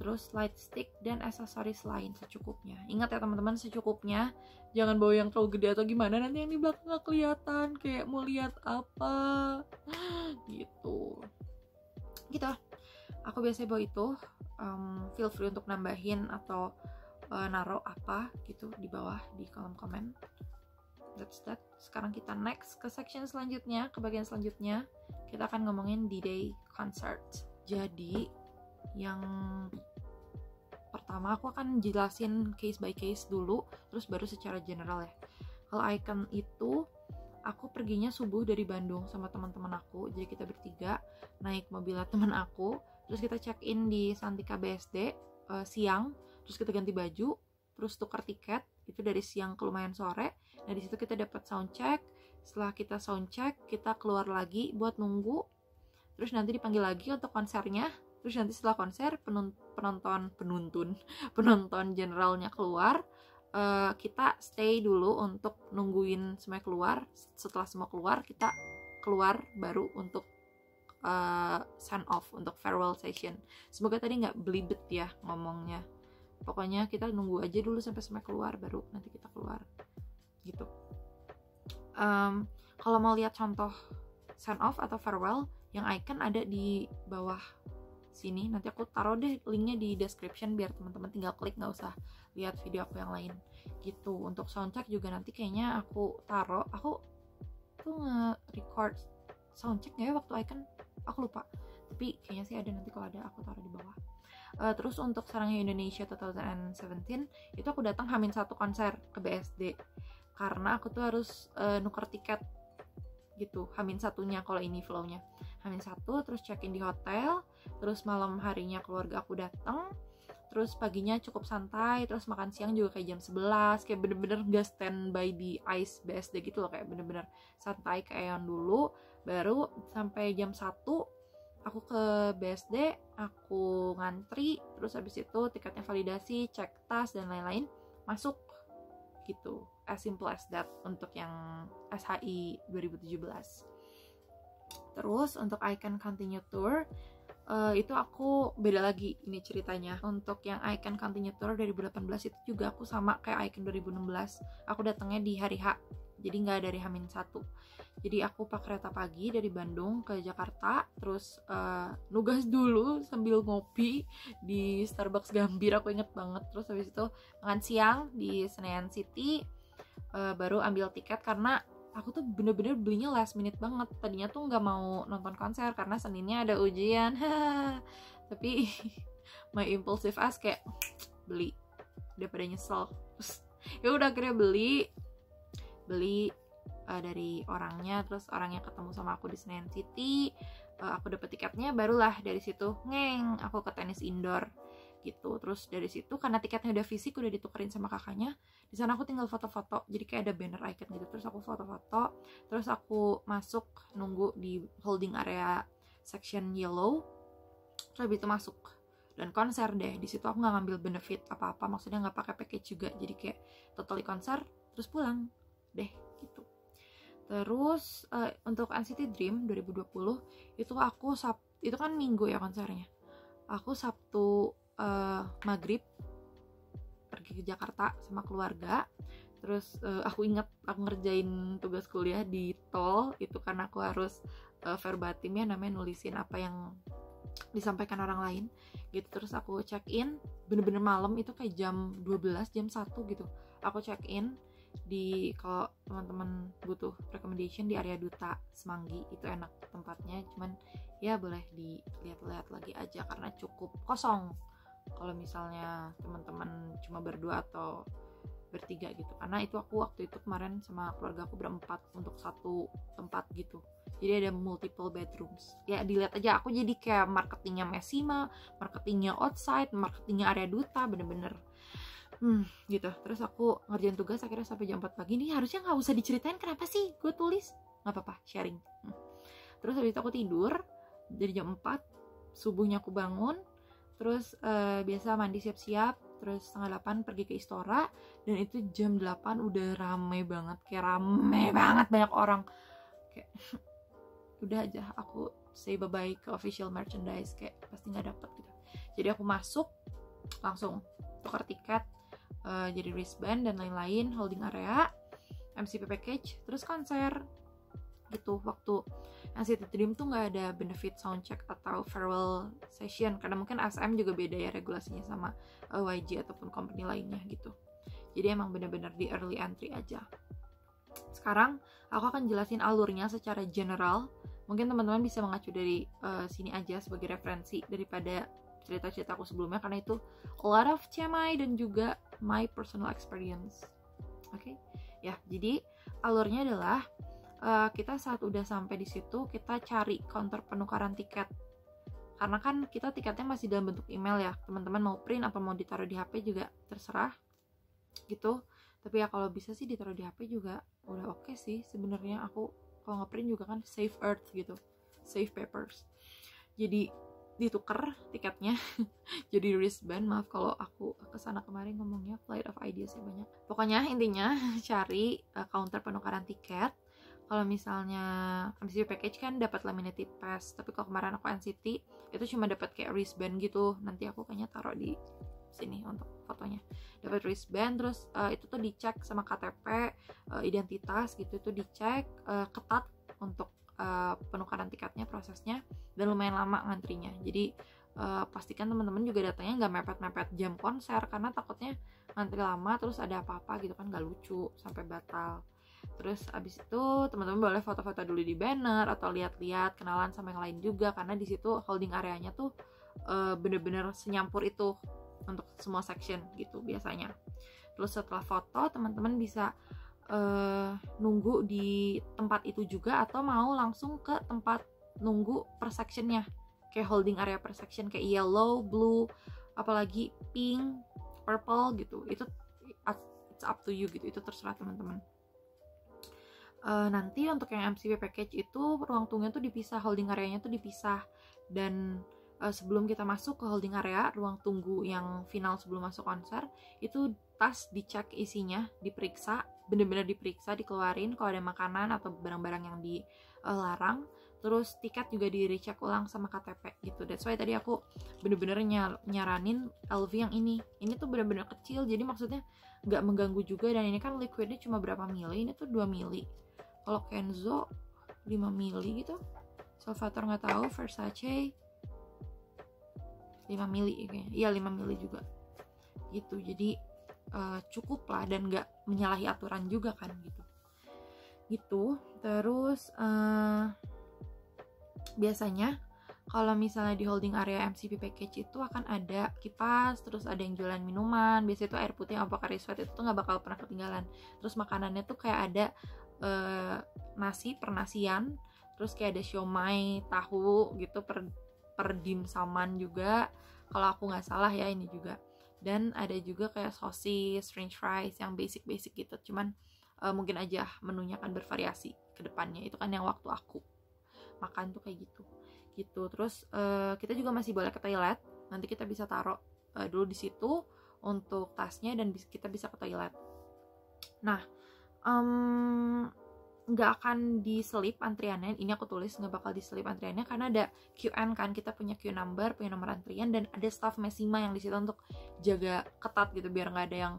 Terus light stick dan aksesoris lain secukupnya. Ingat ya teman-teman, secukupnya, jangan bawa yang terlalu gede atau gimana, nanti yang di belakang nggak kelihatan kayak mau lihat apa gitu. Aku biasanya bawa itu. Feel free untuk nambahin atau naruh apa gitu di bawah di kolom komen. That's that. Sekarang kita next ke section selanjutnya, ke bagian selanjutnya. Kita akan ngomongin D-Day concert. Jadi yang pertama aku akan jelasin case by case dulu, terus baru secara general ya. Kalau Icon itu aku perginya subuh dari Bandung sama teman-teman aku, jadi kita bertiga naik mobilnya teman aku, terus kita check in di Santika BSD siang, terus kita ganti baju, terus tukar tiket itu dari siang ke lumayan sore. Nah di situ kita dapat sound check. Setelah kita sound check, kita keluar lagi buat nunggu, terus nanti dipanggil lagi untuk konsernya. Terus nanti setelah konser penonton generalnya keluar, kita stay dulu untuk nungguin semuanya keluar. Setelah semua keluar, kita keluar baru untuk send off, untuk farewell session. Semoga tadi nggak belibet ya ngomongnya. Pokoknya kita nunggu aja dulu sampai semuanya keluar, baru nanti kita keluar gitu. Kalau mau lihat contoh send off atau farewell, yang icon ada di bawah sini. Nanti aku taruh deh linknya di description biar teman-teman tinggal klik, nggak usah lihat video aku yang lain gitu. Untuk soundcheck juga nanti kayaknya aku taruh. Aku tuh nge-record soundcheck nggak ya waktu icon? Aku lupa. Tapi kayaknya sih ada, nanti kalau ada aku taruh di bawah. Terus untuk Sarangnya Indonesia 2017 itu aku datang H-1 konser ke BSD karena aku tuh harus nuker tiket gitu, H-1-nya kalau ini flow-nya. H-1 terus check-in di hotel, terus malam harinya keluarga aku datang, terus paginya cukup santai, terus makan siang juga kayak jam 11, kayak bener-bener gak standby di ICE BSD gitu loh, kayak bener-bener santai kayak yang dulu. Baru sampai jam 1 aku ke BSD, aku ngantri, terus habis itu tiketnya validasi, cek tas dan lain-lain, masuk gitu. As simple as that untuk yang SHI 2017. Terus untuk Icon Continue Tour itu aku beda lagi ini ceritanya. Untuk yang Icon Continue Tour 2018 itu juga aku sama kayak Icon 2016. Aku datangnya di hari H, jadi nggak dari H-1. Jadi aku pakai kereta pagi dari Bandung ke Jakarta, terus nugas dulu sambil ngopi di Starbucks Gambir, aku inget banget. Terus habis itu makan siang di Senayan City, baru ambil tiket karena aku tuh bener-bener belinya last minute banget. Tadinya tuh nggak mau nonton konser karena Seninnya ada ujian, tapi my impulsive ass kayak beli daripada nyesel. Ya udah akhirnya beli dari orangnya, terus orangnya ketemu sama aku di Senayan City, aku dapet tiketnya, barulah dari situ aku ke tenis indoor gitu. Terus dari situ karena tiketnya udah fisik, udah ditukerin sama kakaknya, di sana aku tinggal foto-foto, jadi kayak ada banner icon gitu. Terus aku foto-foto, terus aku masuk nunggu di holding area section yellow, terus habis itu masuk dan konser deh. Di situ aku nggak ngambil benefit apa-apa, maksudnya nggak pakai package juga, jadi kayak totally konser terus pulang deh gitu. Terus untuk NCT Dream 2020 itu aku itu kan Minggu ya konsernya. Aku Sabtu maghrib pergi ke Jakarta sama keluarga. Terus aku ingat aku ngerjain tugas kuliah di tol itu karena aku harus verbatim ya, namanya nulisin apa yang disampaikan orang lain gitu. Terus aku check in bener-bener malam, itu kayak jam 12, jam 1 gitu. Aku check in di, kalau teman-teman butuh recommendation, di area Duta Semanggi, itu enak tempatnya, cuman ya boleh dilihat-lihat lagi aja karena cukup kosong kalau misalnya teman-teman cuma berdua atau bertiga gitu. Karena itu aku waktu itu kemarin sama keluarga aku berempat untuk satu tempat gitu, jadi ada multiple bedrooms. Ya dilihat aja, aku jadi kayak marketingnya Messima, marketingnya outside, marketingnya area Duta, bener-bener gitu. Terus aku ngerjain tugas akhirnya sampai jam 4 pagi. Ini harusnya nggak usah diceritain kenapa sih gue tulis, nggak apa-apa, sharing. Terus habis itu aku tidur dari jam 4, subuhnya aku bangun, terus biasa mandi siap-siap, terus 7:30 pergi ke Istora, dan itu jam 8 udah rame banget, kayak rame banget, banyak orang, kayak udah aja aku say bye-bye ke official merchandise, kayak pasti nggak dapet gitu. Jadi aku masuk langsung tukar tiket, jadi wristband dan lain-lain, holding area, MCP package, terus konser gitu. Waktu NCT Dream tuh nggak ada benefit soundcheck atau farewell session karena mungkin SM juga beda ya regulasinya sama YG ataupun company lainnya gitu. Jadi emang bener-bener di early entry aja. Sekarang aku akan jelasin alurnya secara general. Mungkin teman-teman bisa mengacu dari sini aja sebagai referensi daripada cerita-cerita aku sebelumnya, karena itu a lot of TMI dan juga my personal experience. Oke? Ya, jadi alurnya adalah kita saat udah sampai di situ, kita cari counter penukaran tiket karena kan kita tiketnya masih dalam bentuk email ya, teman-teman mau print apa mau ditaruh di HP juga terserah gitu. Tapi ya kalau bisa sih ditaruh di HP juga udah oke sih sebenarnya. Aku kalau nge-print juga kan save earth gitu, save papers. Jadi dituker tiketnya jadi wristband. Maaf kalau aku kesana kemarin ngomongnya flight of ideas ya banyak. Pokoknya intinya cari counter penukaran tiket. Kalau misalnya MCP package kan dapat laminated pass, tapi kalau kemarin aku NCT itu cuma dapat kayak wristband gitu. Nanti aku kayaknya taruh di sini untuk fotonya. Dapat wristband, terus itu tuh dicek sama KTP, identitas gitu, itu dicek ketat untuk penukaran tiketnya, prosesnya, dan lumayan lama ngantrinya. Jadi pastikan teman-teman juga datangnya nggak mepet-mepet jam konser, karena takutnya ngantri lama terus ada apa-apa gitu kan, nggak lucu sampai batal. Terus abis itu teman-teman boleh foto-foto dulu di banner atau lihat-lihat, kenalan sama yang lain juga, karena di situ holding areanya tuh bener-bener senyampur itu untuk semua section gitu biasanya. Terus setelah foto teman-teman bisa nunggu di tempat itu juga, atau mau langsung ke tempat nunggu per sectionnya, kayak holding area per section kayak yellow, blue, apalagi pink, purple gitu. Itu it's up to you gitu, itu terserah teman-teman. Nanti untuk yang MCP package itu ruang tunggunya tuh dipisah, holding areanya tuh dipisah, dan sebelum kita masuk ke holding area, ruang tunggu yang final sebelum masuk konser, itu tas dicek isinya, diperiksa, bener-bener diperiksa, dikeluarin kalau ada makanan atau barang-barang yang dilarang. Terus tiket juga di-recheck ulang sama KTP gitu. That's why tadi aku bener-bener nyaranin LV yang ini tuh bener-bener kecil, jadi maksudnya nggak mengganggu juga, dan ini kan liquidnya cuma berapa mili, ini tuh 2 mili. Kalau Kenzo 5 mili gitu, Salvatore nggak tahu, Versace 5 mili kayaknya, iya 5 mili juga gitu. Jadi cukup lah, dan nggak menyalahi aturan juga kan gitu. Terus biasanya kalau misalnya di holding area MCP package itu akan ada kipas, terus ada yang jualan minuman, biasanya itu air putih yang Pocari Sweat, itu tuh nggak bakal pernah ketinggalan. Terus makanannya tuh kayak ada nasi per nasian, terus kayak ada siomay, tahu gitu per dimsaman juga kalau aku nggak salah ya ini juga. Dan ada juga kayak sosis, french fries yang basic gitu, cuman mungkin aja menunya akan bervariasi ke depannya. Itu kan yang waktu aku makan tuh kayak gitu. Terus kita juga masih boleh ke toilet, nanti kita bisa taruh dulu di situ untuk tasnya, dan kita bisa ke toilet. Nah, nggak akan diselip antriannya, ini aku tulis nggak bakal diselip antriannya, karena ada QN kan, kita punya queue number, punya nomor antrian, dan ada staff Messima yang di situ untuk jaga ketat gitu, biar nggak ada yang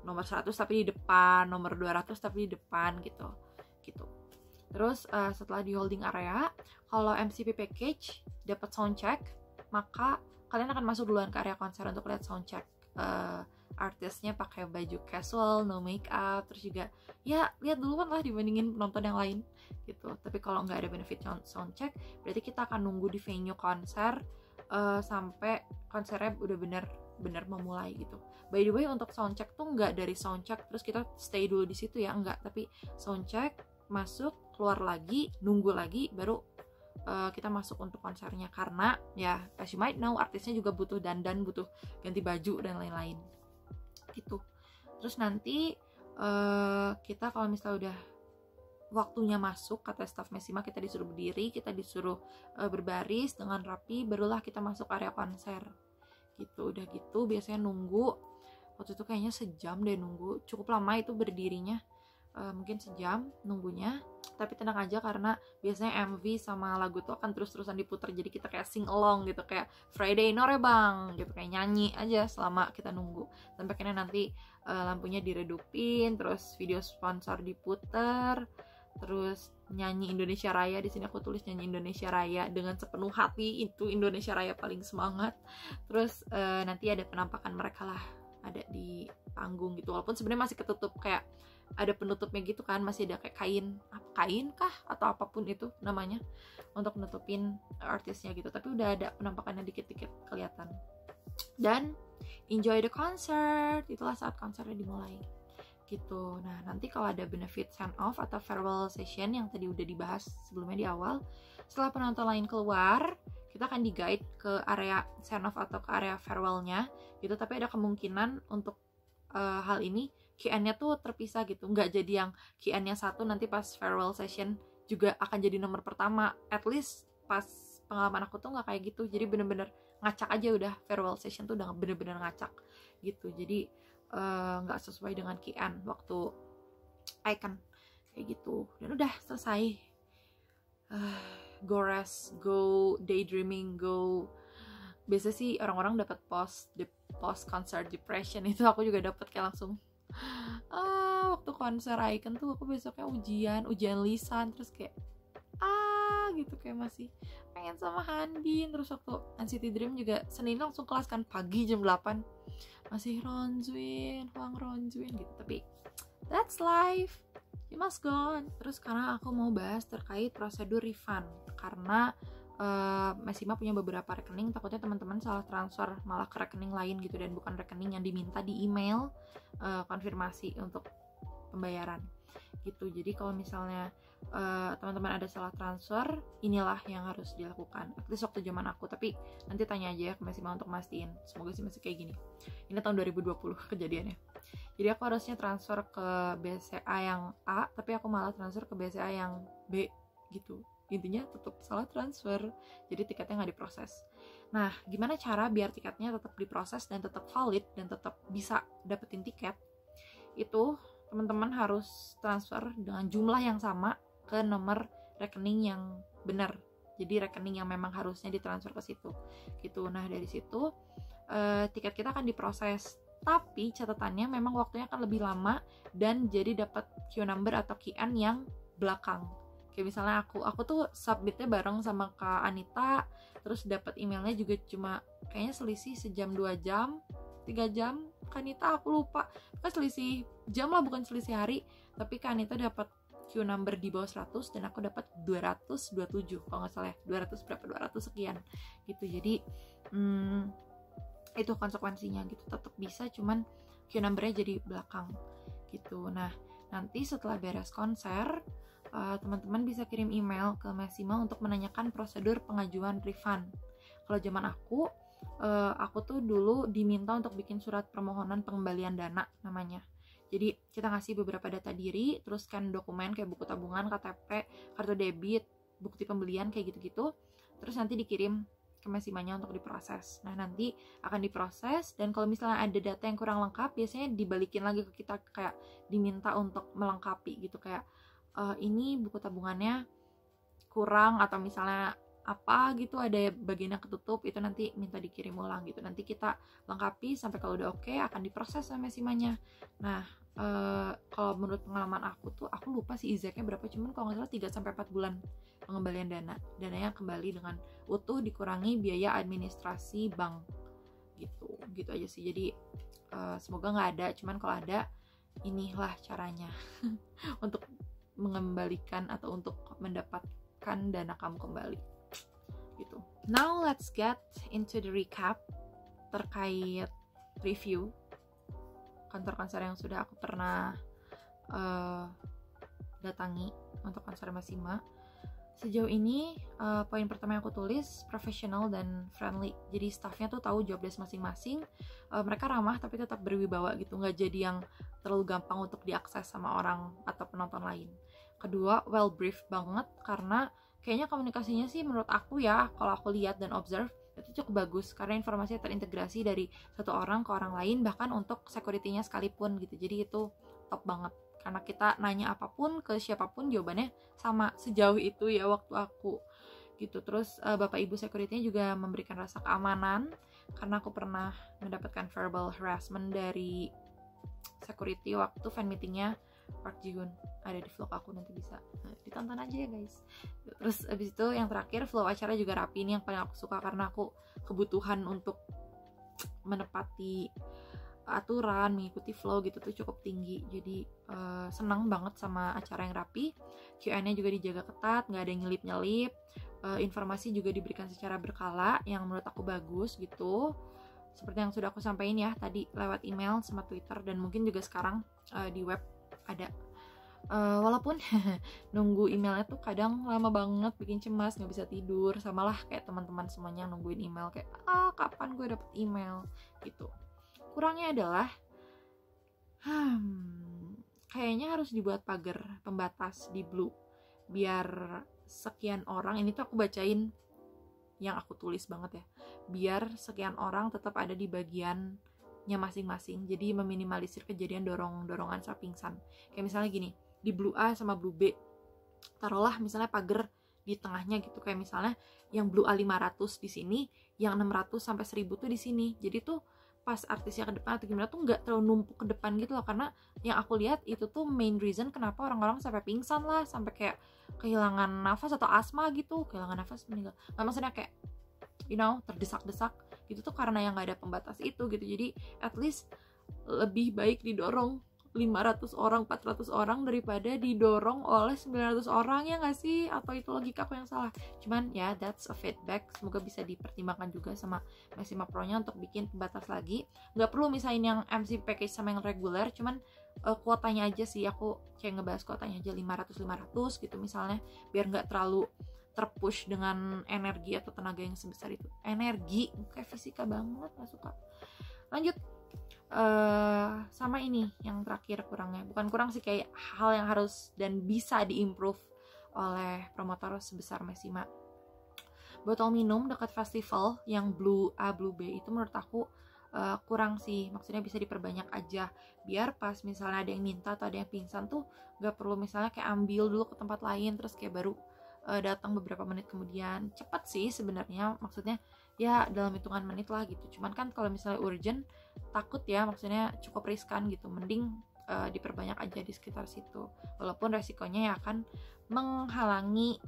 nomor 100 tapi di depan, nomor 200 tapi di depan gitu. Terus setelah di holding area, kalau MCP package dapat soundcheck, maka kalian akan masuk duluan ke area konser untuk lihat soundcheck. Artisnya pakai baju casual, no make up, terus juga ya lihat duluan lah dibandingin penonton yang lain gitu. Tapi kalau nggak ada benefit soundcheck, berarti kita akan nunggu di venue konser sampai konsernya udah bener memulai gitu. By the way, untuk soundcheck tuh nggak dari soundcheck terus kita stay dulu di situ ya, enggak, tapi soundcheck, masuk, keluar lagi, nunggu lagi, baru kita masuk untuk konsernya. Karena ya as you might know, artisnya juga butuh dandan, butuh ganti baju dan lain-lain gitu. Terus nanti kita kalau misalnya udah waktunya masuk, kata staff Messima, kita disuruh berdiri, kita disuruh berbaris dengan rapi, barulah kita masuk area konser gitu. Udah gitu biasanya nunggu, waktu itu kayaknya sejam deh nunggu, cukup lama itu berdirinya, mungkin sejam nunggunya. Tapi tenang aja, karena biasanya MV sama lagu tuh akan terus-terusan diputar, jadi kita kayak sing along gitu, kayak Friday Norebang gitu, kayak nyanyi aja selama kita nunggu, sampai kayaknya nanti lampunya diredupin, terus video sponsor diputer, terus nyanyi Indonesia Raya. Di sini aku tulis nyanyi Indonesia Raya dengan sepenuh hati, itu Indonesia Raya paling semangat. Terus nanti ada penampakan mereka lah, ada di panggung gitu, walaupun sebenarnya masih ketutup, kayak ada penutupnya gitu kan, masih ada kayak kain kah atau apapun itu namanya untuk nutupin artisnya gitu, tapi udah ada penampakannya dikit-dikit kelihatan. Dan enjoy the concert, itulah saat konsernya dimulai gitu. Nah, nanti kalau ada benefit send off atau farewell session yang tadi udah dibahas sebelumnya di awal, setelah penonton lain keluar, kita kita akan di guide ke area send off atau ke area farewell-nya gitu, tapi ada kemungkinan untuk hal ini QN-nya tuh terpisah gitu, nggak jadi yang QN-nya satu nanti pas farewell session juga akan jadi nomor pertama. At least pas pengalaman aku tuh nggak kayak gitu, jadi bener-bener ngacak aja udah, farewell session tuh udah bener-bener ngacak gitu, jadi nggak sesuai dengan QN waktu icon kayak gitu. Dan udah selesai. Go rest, go daydreaming, go. Biasa sih orang-orang dapat post concert depression, itu aku juga dapat kayak langsung waktu konser icon tuh aku besoknya ujian lisan, terus kayak gitu, kayak masih pengen sama Handin. Terus waktu NCT Dream juga Senin langsung kelas kan, pagi jam 8 masih Huang Ronjuin gitu, tapi that's life, you must go on. Terus sekarang aku mau bahas terkait prosedur refund, karena Mesima punya beberapa rekening, takutnya teman-teman salah transfer malah ke rekening lain gitu, dan bukan rekening yang diminta di email konfirmasi untuk pembayaran gitu. Jadi kalau misalnya teman-teman ada salah transfer, inilah yang harus dilakukan. At least waktu zaman aku, tapi nanti tanya aja ya ke Mesima untuk mastiin. Semoga sih masih kayak gini. Ini tahun 2020 kejadiannya. Jadi aku harusnya transfer ke BCA yang A, tapi aku malah transfer ke BCA yang B gitu. Intinya tetap salah transfer, jadi tiketnya nggak diproses. Nah, gimana cara biar tiketnya tetap diproses dan tetap valid dan tetap bisa dapetin tiket? Itu teman-teman harus transfer dengan jumlah yang sama ke nomor rekening yang benar. Jadi rekening yang memang harusnya ditransfer ke situ gitu. Nah, dari situ tiket kita akan diproses. Tapi catatannya memang waktunya akan lebih lama dan jadi dapat queue number atau QN yang belakang. Kayak misalnya aku tuh submitnya bareng sama Kak Anita, terus dapat emailnya juga cuma kayaknya selisih sejam 2 jam 3 jam. Kak Anita aku lupa, kan selisih jam lah, bukan selisih hari. Tapi Kak Anita dapat queue number di bawah 100 dan aku dapat 227 kalau nggak salah ya, 200 sekian gitu. Jadi itu konsekuensinya gitu, tetap bisa, cuman queue numbernya jadi belakang gitu. Nah, nanti setelah beres konser, teman-teman bisa kirim email ke Mesima untuk menanyakan prosedur pengajuan refund. Kalau zaman aku tuh dulu diminta untuk bikin surat permohonan pengembalian dana namanya. Jadi kita ngasih beberapa data diri, terus scan dokumen kayak buku tabungan, KTP, kartu debit, bukti pembelian kayak gitu-gitu. Terus nanti dikirim ke Mesimanya untuk diproses. Nah, nanti akan diproses, dan kalau misalnya ada data yang kurang lengkap, biasanya dibalikin lagi ke kita, kayak diminta untuk melengkapi gitu, kayak ini buku tabungannya kurang, atau misalnya apa gitu, ada bagian yang ketutup, itu nanti minta dikirim ulang gitu. Nanti kita lengkapi sampai kalau udah oke, akan diproses sama Mesimanya. Nah, kalau menurut pengalaman aku tuh, aku lupa sih exactnya berapa, cuman kalau nggak salah 3-4 bulan pengembalian dananya kembali dengan utuh, dikurangi biaya administrasi bank gitu aja sih. Jadi semoga nggak ada, cuman kalau ada, inilah caranya untuk mengembalikan atau untuk mendapatkan dana kamu kembali gitu. Now let's get into the recap terkait review konser-konser yang sudah aku pernah datangi untuk konser Mesima. Sejauh ini poin pertama yang aku tulis, professional dan friendly. Jadi staffnya tuh tahu job desk masing-masing. Mereka ramah tapi tetap berwibawa gitu, nggak jadi yang terlalu gampang untuk diakses sama orang atau penonton lain. Kedua, well briefed banget, karena kayaknya komunikasinya sih menurut aku ya, kalau aku lihat dan observe, itu cukup bagus karena informasinya terintegrasi dari satu orang ke orang lain, bahkan untuk security-nya sekalipun gitu. Jadi itu top banget, karena kita nanya apapun ke siapapun jawabannya sama sejauh itu ya waktu aku gitu. Terus bapak ibu security-nya juga memberikan rasa keamanan, karena aku pernah mendapatkan verbal harassment dari security waktu fan meetingnya Park Ji-hoon. Ada di vlog aku, nanti bisa ditonton aja ya guys. Terus abis itu yang terakhir, flow acara juga rapi. Ini yang paling aku suka karena aku kebutuhan untuk menepati aturan, mengikuti flow gitu tuh cukup tinggi. Jadi senang banget sama acara yang rapi. Q&A juga dijaga ketat, nggak ada yang nyelip-nyelip. Informasi juga diberikan secara berkala yang menurut aku bagus gitu. Seperti yang sudah aku sampaikan ya tadi lewat email sama Twitter, dan mungkin juga sekarang di web ada. Walaupun nunggu emailnya tuh kadang lama banget, bikin cemas, nggak bisa tidur. Samalah kayak teman-teman semuanya nungguin email kayak kapan gue dapet email gitu. Kurangnya adalah kayaknya harus dibuat pagar pembatas di Blue biar sekian orang, ini tuh aku bacain yang aku tulis banget ya, biar sekian orang tetap ada di bagiannya masing-masing, jadi meminimalisir kejadian dorongan sama pingsan. Kayak misalnya gini, di Blue A sama Blue B taruhlah misalnya pagar di tengahnya gitu, kayak misalnya yang Blue A 500 di sini, yang 600 sampai 1000 tuh di sini. Jadi tuh pas artisnya ke depan atau gimana tuh nggak terlalu numpuk ke depan gitu loh, karena yang aku lihat itu tuh main reason kenapa orang-orang sampai pingsan lah, sampai kayak kehilangan nafas atau asma gitu, kehilangan nafas meninggal, nggak, maksudnya kayak terdesak-desak gitu tuh karena yang nggak ada pembatas itu gitu. Jadi at least lebih baik didorong 500 orang, 400 orang daripada didorong oleh 900 orang, ya nggak sih? Atau itu logika aku yang salah? Cuman ya, that's a feedback, semoga bisa dipertimbangkan juga sama Maxima Pro-nya untuk bikin pembatas lagi. Nggak perlu misain yang MC package sama yang reguler, cuman kuotanya aja sih, aku kayak ngebahas kuotanya aja 500 gitu misalnya, biar nggak terlalu terpush dengan energi atau tenaga yang sebesar itu. Energi, kayak fisika banget, gak suka. Lanjut, sama ini yang terakhir kurangnya, bukan kurang sih, kayak hal yang harus dan bisa diimprove oleh promotor sebesar Maxima. Botol minum dekat festival yang Blue A, Blue B itu menurut aku kurang sih, maksudnya bisa diperbanyak aja, biar pas misalnya ada yang minta atau ada yang pingsan tuh gak perlu misalnya kayak ambil dulu ke tempat lain terus kayak baru datang beberapa menit kemudian. Cepat sih sebenarnya, maksudnya ya dalam hitungan menit lah gitu. Cuman kan kalau misalnya urgent, takut ya, maksudnya cukup riskan gitu, mending diperbanyak aja di sekitar situ, walaupun resikonya ya akan menghalangi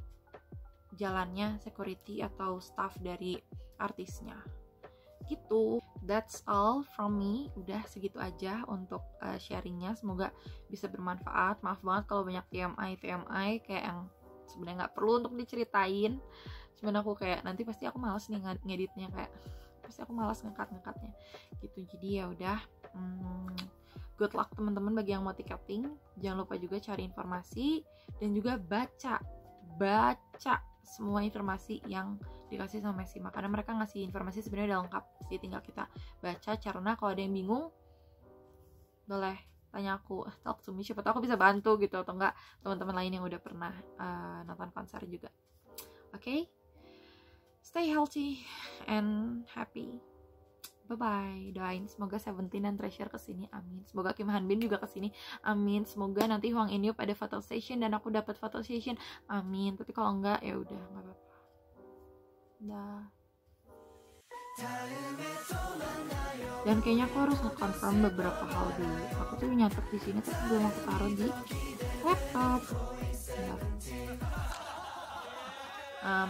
jalannya security atau staff dari artisnya gitu. That's all from me, udah segitu aja untuk sharingnya, semoga bisa bermanfaat. Maaf banget kalau banyak TMI kayak yang sebenarnya nggak perlu untuk diceritain, cuman aku kayak nanti pasti aku malas nih ngeditnya, kayak pasti aku malas ngangkat-ngangkatnya gitu. Jadi ya udah, good luck teman-teman bagi yang mau tiketing. Jangan lupa juga cari informasi dan juga baca semua informasi yang dikasih sama Maxima, karena mereka ngasih informasi sebenarnya udah lengkap, jadi tinggal kita baca. Karena kalau ada yang bingung boleh tanya aku, talk to me, siapa tahu aku bisa bantu gitu, atau enggak teman-teman lain yang udah pernah nonton konser juga. Okay? Stay healthy and happy. Bye-bye. Doain semoga Seventeen dan Treasure kesini, amin. Semoga Kim Hanbin juga kesini, amin. Semoga nanti Hwang In-Yup ada photo session dan aku dapat photo session, amin. Tapi kalau enggak ya udah nggak apa-apa. Dah. Dan kayaknya aku harus nge-confirm beberapa hal dulu. Aku tuh nyatet di sini tapi belum aku taruh di laptop.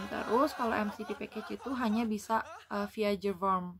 Terus kalau MCT package itu hanya bisa via Jevarm